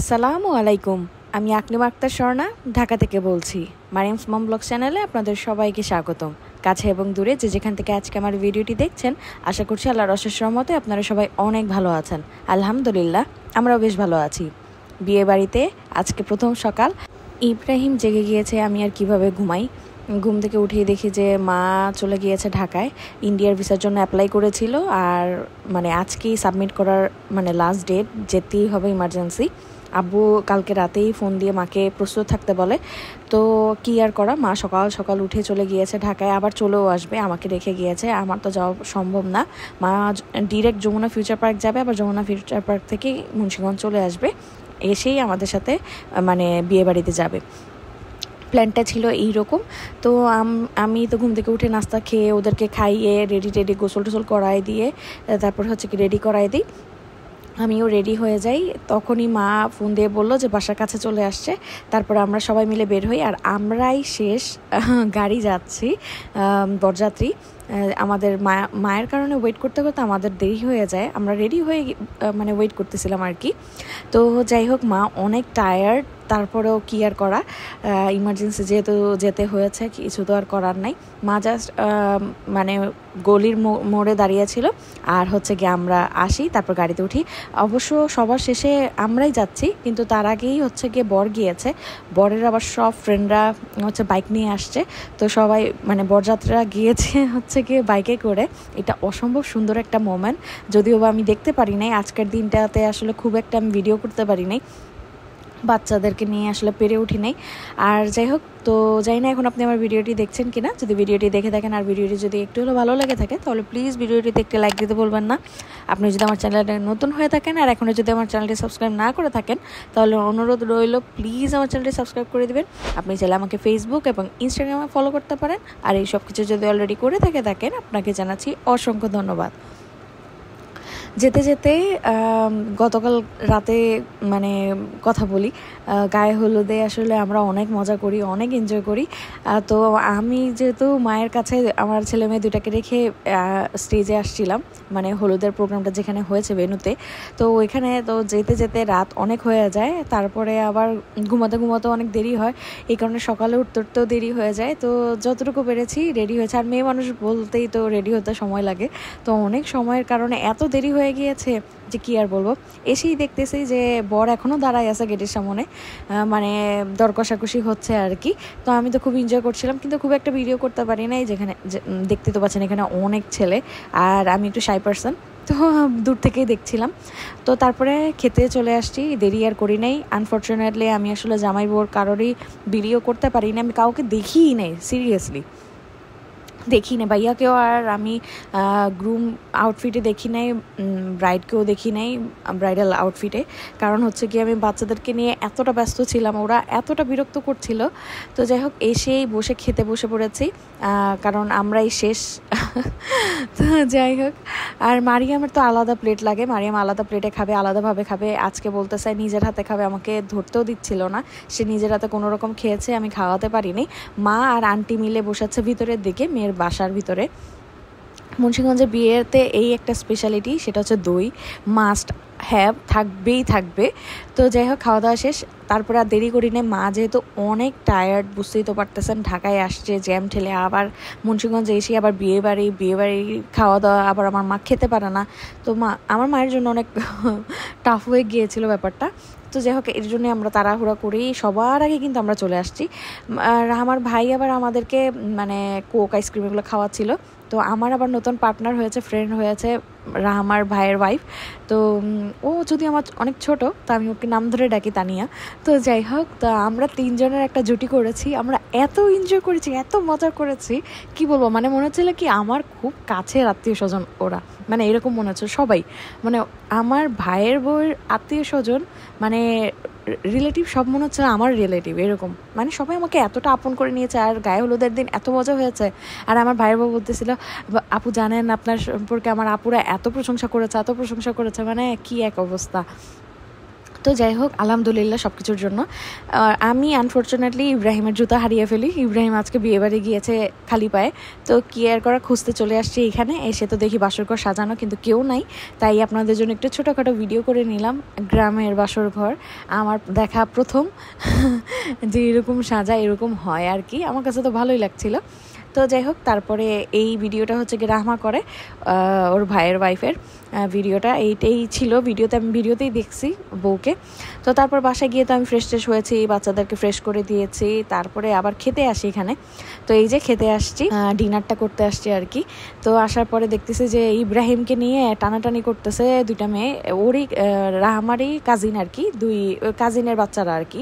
আসসালামু আলাইকুম। আমি আকলিমা আক্তার স্বর্ণা ঢাকা থেকে বলছি। মারিয়ামস মম ব্লগ চ্যানেলে আপনাদের সবাইকে স্বাগতম। কাছে এবং দূরে যে যেখান থেকে আজকে আমার ভিডিওটি দেখছেন, আশা করছি আল্লাহর অশেষ রহমতে আপনারা সবাই অনেক ভালো আছেন। আলহামদুলিল্লাহ, আমরাও বেশ ভালো আছি। বিয়ে বাড়িতে আজকে প্রথম সকাল। ইব্রাহিম জেগে গিয়েছে, আমি আর কিভাবে ঘুমাই। ঘুম থেকে উঠিয়ে দেখি যে মা চলে গিয়েছে ঢাকায়। ইন্ডিয়ার ভিসার জন্য অ্যাপ্লাই করেছিল, আর আজকেই সাবমিট করার লাস্ট ডেট, যেতেই হবে ইমার্জেন্সি। আব্বু কালকে রাতেই ফোন দিয়ে মাকে প্রস্তুত থাকতে বলে। তো কি আর করা, মা সকাল সকাল উঠে চলে গিয়েছে ঢাকায়, আবার চলেও আসবে, আমাকে রেখে গিয়েছে। আমার তো যাওয়া সম্ভব না। মা ডিরেক্ট যমুনা ফিউচার পার্ক যাবে, আবার যমুনা ফিউচার পার্ক থেকে মুন্সিগঞ্জ চলে আসবে, এসেই আমাদের সাথে বিয়ে বাড়িতে যাবে। প্ল্যানটা ছিল এইরকম। তো আমি তো ঘুম থেকে উঠে নাস্তা খেয়ে ওদেরকে খাইয়ে রেডি গোসল টোসল করাই দিয়ে তারপর রেডি করাই দিই। আমিও রেডি হয়ে যাই। তখনই মা ফোন দিয়ে বললো যে বাসার কাছে চলে আসছে। তারপর আমরা সবাই মিলে বের হই, আর আমরাই শেষ গাড়ি যাচ্ছি বরযাত্রী। আমাদের মায়ের কারণে ওয়েট করতে করতে আমাদের দেরি হয়ে যায়, আমরা রেডি হয়ে ওয়েট করতেছিলাম আর কি। তো যাই হোক, মা অনেক টায়ার্ড, তারপরেও কি আর করা, ইমার্জেন্সি যেহেতু যেতে হয়েছে, কিছু তো আর করার নাই। মা জাস্ট গলির মোড়ে দাঁড়িয়েছিল, আর গিয়ে আমরা আসি, তারপর গাড়িতে উঠি। অবশ্য সবার শেষে আমরাই যাচ্ছি, কিন্তু তার আগেই গিয়ে বর গিয়েছে। বরের আবার সব ফ্রেন্ডরা বাইক নিয়ে আসছে। তো সবাই বরযাত্রীরা গিয়েছে গিয়ে বাইকে করে। এটা অসম্ভব সুন্দর একটা মোমেন্ট, যদিও বা আমি দেখতে পারি নাই আজকের দিনটাতে, আসলে খুব একটা আমি ভিডিও করতে পারি নাই, বাচ্চাদেরকে নিয়ে আসলে পেরে উঠি নাই। আর যাই হোক, তো যাই না এখন আপনি আমার ভিডিওটি দেখছেন কিনা। যদি ভিডিওটি দেখে থাকেন আর ভিডিওটি যদি একটু হলেও ভালো লেগে থাকে, তাহলে প্লিজ ভিডিওটিতে একটি লাইক দিতে বলবেন না। আপনি যদি আমার চ্যানেলটা নতুন হয়ে থাকেন আর এখনও যদি আমার চ্যানেলটি সাবস্ক্রাইব না করে থাকেন, তাহলে অনুরোধ রইল, প্লিজ আমার চ্যানেলটি সাবস্ক্রাইব করে দেবেন। আপনি চাইলে আমাকে ফেসবুক এবং ইনস্টাগ্রামে ফলো করতে পারেন। আর এই সব কিছু যদি অলরেডি করে থাকেন, আপনাকে জানাচ্ছি অসংখ্য ধন্যবাদ। যেতে যেতে গতকাল রাতে কথা বলি, গায়ে হলুদে আসলে আমরা অনেক মজা করি, অনেক এনজয় করি। তো আমি যেহেতু মায়ের কাছে আমার ছেলে মেয়ে দুটাকে রেখে স্টেজে আসছিলাম, হলুদের প্রোগ্রামটা যেখানে হয়েছে ভেন্যুতে, তো ওইখানে তো যেতে যেতে রাত অনেক হয়ে যায়। তারপরে আবার ঘুমাতে অনেক দেরি হয়, এই কারণে সকালে উঠতেও দেরি হয়ে যায়। তো যতটুকু পেরেছি রেডি হয়েছে, আর মেয়ে মানুষ বলতেই তো রেডি হতে সময় লাগে। তো অনেক সময়ের কারণে এত দেরি হয়ে গিয়েছে যে কি আর বলবো। এসেই দেখতেছি যে বর এখনও দাঁড়ায় আছে গেটের সামনে, দর কষাকষি হচ্ছে আর কি। তো আমি তো খুব এনজয় করছিলাম, কিন্তু খুব একটা ভিডিও করতে পারি নাই, যেখানে দেখতে তো পাচ্ছেন এখানে অনেক ছেলে, আর আমি একটু শাই পারসন, তো দূর থেকেই দেখছিলাম। তো তারপরে খেতে চলে আসছি, দেরি আর করি নাই। আনফর্চুনেটলি আমি আসলে জামাই বউর কারোরই ভিডিও করতে পারি না, আমি কাউকে দেখিই নাই, সিরিয়াসলি দেখি না। ভাইয়াকেও আর আমি গ্রুম আউটফিটে দেখি নাই, ব্রাইডকেও দেখি নাই ব্রাইডাল আউটফিটে। কারণ কি আমি বাচ্চাদেরকে নিয়ে এতটা ব্যস্ত ছিলাম, ওরা এতটা বিরক্ত করছিল। তো যাই হোক, এসেই খেতে বসে পড়েছি, কারণ আমরাই শেষ। তো যাই হোক, আর মারিয়ামের তো আলাদা প্লেট লাগে, মারিয়াম আলাদা প্লেটে খাবে, আলাদাভাবে খাবে। আজকে বলতে চাই নিজের হাতে খাবে, আমাকে ধরতেও দিচ্ছিল না। সে নিজের হাতে কোনো রকম খেয়েছে, আমি খাওয়াতে পারিনি। মা আর আন্টি মিলে বসেছে ভিতরের দিকে, মেয়ের বাসার ভিতরে। মুন্সিগঞ্জের বিয়েতে এই একটা স্পেশালিটি, সেটা দই মাস্ট হ্যাভ, থাকবে। তো যাই হোক, খাওয়া দাওয়া শেষ, তারপরে আর দেরি করি নাই। মা যেহেতু অনেক টায়ার্ড, বুঝতেই তো পারতেছেন, ঢাকায় আসছে জ্যাম ঠেলে, আবার মুন্সিগঞ্জে এসে আবার বিয়ে বাড়ি খাওয়া দাওয়া, আবার আমার মা খেতে পারে না। তো আমার মায়ের জন্য অনেক টাফ হয়ে গিয়েছিল ব্যাপারটা। তো যাই হোক, এর জন্য আমরা তাড়াহুড়া করেই সবার আগে কিন্তু আমরা চলে আসছি। আর আমার ভাই আবার আমাদেরকে কোক আইসক্রিম এগুলো খাওয়াচ্ছিল। তো আমার আবার নতুন পার্টনার হয়েছে, ফ্রেন্ড হয়েছে, আমার ভাইয়ের ওয়াইফ। তো ও যদি আমার অনেক ছোট, তো আমি ওকে নাম ধরে ডাকি তানিয়া। তো যাই হোক, তো আমরা তিনজনের একটা জুটি করেছি, আমরা এত এনজয় করেছি, এত মজা করেছি, কি বলবো। মনে হচ্ছিল কি আমার খুব কাছের আত্মীয় স্বজন ওরা, এরকম মনে হচ্ছে সবাই, আমার ভাইয়ের বউয়ের আত্মীয় স্বজন, রিলেটিভ সব মনে হচ্ছে আমার রিলেটিভ, এরকম সবাই আমাকে এতটা আপন করে নিয়েছে। আর গায়ে হলুদের দিন এত মজা হয়েছে। আর আমার ভাইয়ের বউ বলতেছিল, আপু জানেন আপনার সম্পর্কে আমার আপুরা এত প্রশংসা করেছে, কি এক অবস্থা। তো যাই হোক, আলহামদুলিল্লাহ সব কিছুর জন্য। আমি আনফর্চুনেটলি ইব্রাহিমের জুতা হারিয়ে ফেলি। ইব্রাহিম আজকে বিয়েবাড়ি গিয়েছে খালি পায়ে, তো কি আর করা, খুঁজতে চলে আসছি এখানে। এসে তো দেখি বাসরঘর সাজানো, কিন্তু কেউ নাই। তাই আপনাদের জন্য একটু ছোটোখাটো ভিডিও করে নিলাম গ্রামের বাসরঘর। আমার দেখা প্রথম যে এরকম সাজা, এরকম হয় আর কি। আমার কাছে তো ভালোই লাগছিল। তো যাই হোক, তারপরে এই ভিডিওটা হচ্ছে কি রাহমা করে, ওর ভাইয়ের ওয়াইফের ভিডিওটা এইটাই ছিল। আমি ভিডিওতেই দেখছি বউকে। তো তারপর বাসায় গিয়ে তো আমি ফ্রেশ হয়েছি, বাচ্চাদেরকে ফ্রেশ করে দিয়েছি। তারপরে আবার খেতে আসি এখানে। তো এই যে খেতে আসছি, ডিনারটা করতে আসছি আর কি। তো আসার পরে দেখতেছি যে ইব্রাহিমকে নিয়ে টানাটানি করতেছে দুইটা মেয়ে, ওরই রাহমারই কাজিন আর কি, দুই কাজিনের বাচ্চারা আর কি,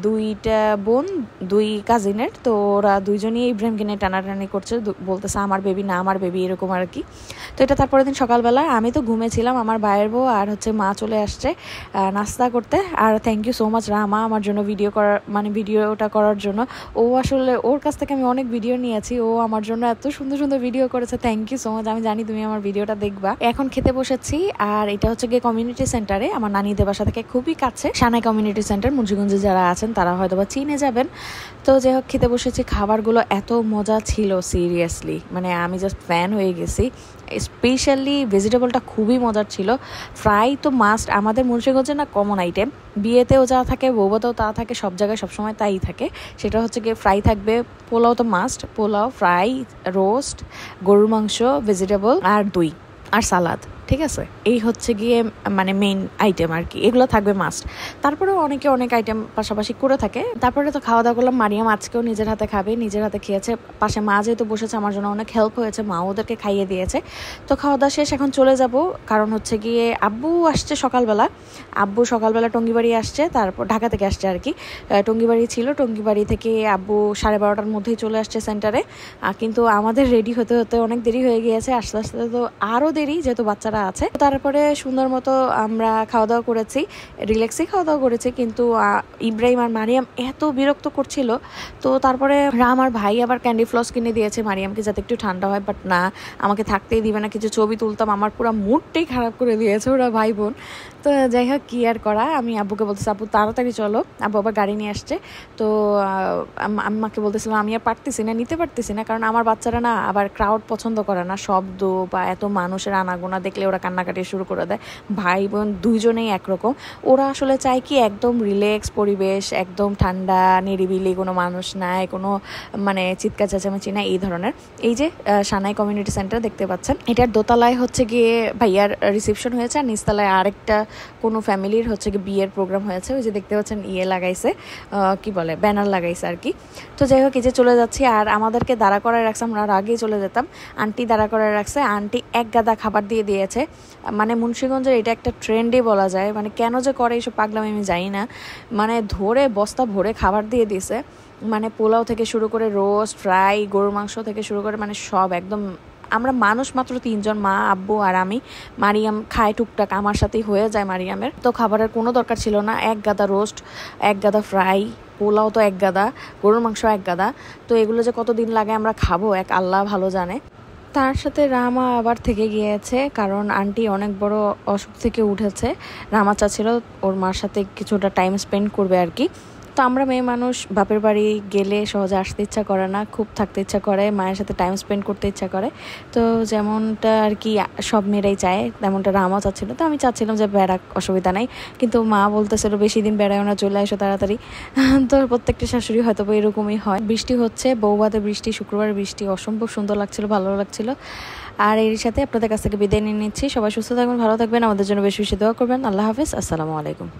দুইটা বোন, দুই কাজিনের। তো ওরা দুইজনই ইব্রাহিমকে নিয়ে টানাটানি করছে, বলতেছে আমার বেবি না, আমার বেবি, এরকম আর কি। তো এটা তারপরের দিন সকালবেলা আমি তো ঘুমেছিলাম, আমার ভাইয়ের বউ আর হচ্ছে মা চলে আসছে নাস্তা করতে। আর থ্যাংক ইউ সো মাচ রামা আমার জন্য ভিডিওটা করার জন্য। ও আসলে ওর কাছ থেকে আমি অনেক ভিডিও নিয়েছি, ও আমার জন্য এত সুন্দর সুন্দর ভিডিও করেছে। Thank you so much. আমি জানি তুমি আমার ভিডিওটা দেখবা। এখন খেতে বসেছি, আর এটা হচ্ছে গিয়ে কমিউনিটি সেন্টারে, আমার নানিদের বাসা থেকে খুবই কাছে, সানাই কমিউনিটি সেন্টার। মুন্সিগঞ্জে যারা আছেন তারা হয়তো বা চিনে যাবেন। তো যাই হোক, খেতে বসেছি। খাবারগুলো এত মজা ছিল, সিরিয়াসলি মানে আমি জাস্ট ফ্যান হয়ে গেছি। স্পেশালি ভেজিটেবলটা খুবই মজার ছিল। ফ্রাই তো মাস্ট, আমাদের মুন্সিগঞ্জে না কমন আইটেম, বিয়েতেও যা থাকে বউবাতেও তা থাকে, সব জায়গায় সবসময় তাই থাকে। সেটা হচ্ছে গিয়ে ফ্রাই থাকবে, পোলাও তো মাস্ট, পোলাও, ফ্রাই, রোস্ট, গরুর মাংস, ভেজিটেবল আর দই আর সালাদ। ঠিক আছে, এই হচ্ছে গিয়ে মানে মেইন আইটেম আর কি, এগুলো থাকবে মাস্ট। তারপরেও অনেকে অনেক আইটেম পাশাপাশি করে থাকে। তারপরে তো খাওয়া দাওয়া করলাম। মারিয়াম আজকেও নিজের হাতে খাবে, নিজের হাতে খেয়েছে। পাশে মা যেহেতু বসেছে, আমার জন্য অনেক হেল্প হয়েছে, মা ওদেরকে খাইয়ে দিয়েছে। তো খাওয়া দাওয়া শেষ, এখন চলে যাব। কারণ হচ্ছে গিয়ে আব্বু আসছে সকালবেলা, টঙ্গিবাড়ি আসছে, তারপর ঢাকা থেকে আসছে আর কি। টঙ্গিবাড়ি ছিল, টঙ্গিবাড়ি থেকে আব্বু 12:30টার মধ্যেই চলে আসছে সেন্টারে। কিন্তু আমাদের রেডি হতে হতে অনেক দেরি হয়ে গিয়েছে, আস্তে আস্তে তো আরও দেরি, যেহেতু বাচ্চারা আছে। তারপরে সুন্দর মতো আমরা খাওয়া দাওয়া করেছি, রিল্যাক্সই খাওয়া দাওয়া করেছি। কিন্তু ইব্রাহিম আর মারিয়াম এত বিরক্ত করছিল। তো তারপরে আমার ভাই আবার ক্যান্ডি ফ্লস কিনে দিয়েছে মারিয়ামকে, যাতে একটু ঠান্ডা হয়। বাট না, আমাকে থাকতেই দিবে না, কিছু ছবি তুলতাম, আমার পুরো মুডটাই খারাপ করে দিয়েছে ওরা ভাই বোন। তো যাই হোক, কি আর করা, আমি আব্বুকে বলতেছি আব্বু তাড়াতাড়ি চলো। আব্বু আবার গাড়ি নিয়ে আসছে। তো আম্মাকে বলতেছিলাম আমি আর নিতে পারতেছি না, কারণ আমার বাচ্চারা না আবার ক্রাউড পছন্দ করে না, শব্দ বা এত মানুষের আনাগোনা দেখলে ওরা কান্নাকাটি শুরু করে দেয়। ভাই বোন দুইজনেই একরকম। ওরা আসলে চায় কি একদম রিল্যাক্স পরিবেশ, একদম ঠান্ডা নিরিবিলি, কোনো মানুষ নাই, কোনো মানে চিৎকার চেঁচামেচি না, এই ধরনের। এই যে সানাই কমিউনিটি সেন্টার দেখতে পাচ্ছেন, এটার দোতলায় হচ্ছে গিয়ে ভাইয়ার রিসেপশন হয়েছে, আর নিচতলায় আরেকটা কোনো ফ্যামিলির হচ্ছে গিয়ে বিয়ের প্রোগ্রাম হয়েছে। ওই যে দেখতে পাচ্ছেন লাগাইছে, কি বলে, ব্যানার লাগাইছে আর কি। তো যাই হোক, এই যে চলে যাচ্ছি। আর আমাদেরকে দাঁড়া করায় রাখছে, আমরা আগেই চলে যেতাম। আন্টি দাঁড়া করায় রাখছে, আন্টি এক গাদা খাবার দিয়ে দিয়েছে। মানে মুন্সিগঞ্জের এটা একটা ট্রেন্ডই বলা যায়, মানে কেন যে করে এইসব পাগলামি আমি জানি না। মানে ধরে বস্তা ভরে খাবার দিয়ে দিয়েছে, মানে পোলাও থেকে শুরু করে রোস্ট, ফ্রাই, গরুর মাংস থেকে শুরু করে মানে সব একদম। আমরা মানুষ মাত্র 3 জন, মা, আব্বু আর আমি। মারিয়াম খায় টুকটাক, আমার সাথেই হয়ে যায় মারিয়ামের। তো খাবারের কোনো দরকার ছিল না। এক গাদা রোস্ট, এক গাদা ফ্রাই, পোলাও তো এক গাদা, গরুর মাংস এক গাদা। তো এগুলো যে কতদিন লাগে আমরা খাবো, এক আল্লাহ ভালো জানে। তার সাথে রামা আবার থেকে গিয়েছে, কারণ আন্টি অনেক বড় অসুখ থেকে উঠেছে। রামা চাচ্ছিল ওর মার সাথে কিছুটা টাইম স্পেন্ড করবে আর কি। তো আমরা মেয়ে মানুষ, বাপের বাড়ি গেলে সহজে আসতে ইচ্ছা করে না, খুব থাকতে ইচ্ছা করে, মায়ের সাথে টাইম স্পেন্ড করতে ইচ্ছা করে। তো যেমনটা আর কি সব মেয়েরাই চায়, তেমনটা রামও চাচ্ছিল। তো আমি চাচ্ছিলাম যে বেড়াক, অসুবিধা নাই, কিন্তু মা বলতেছিল বেশি দিন বেড়ায় না, চলে আসো তাড়াতাড়ি। তো প্রত্যেকটা শাশুড়ি হয়তো এরকমই হয়। বৃষ্টি হচ্ছে, বৌভাতে বৃষ্টি, শুক্রবার বৃষ্টি, অসম্ভব সুন্দর লাগছিল, ভালো লাগছিল। আর এর সাথে আপনাদের কাছ থেকে বিদায় নিয়ে নিচ্ছি। সবাই সুস্থ থাকবেন, ভালো থাকবেন, আমাদের জন্য বেশি বেশি দোয়া করবেন। আল্লাহ হাফেজ, আসসালামু আলাইকুম।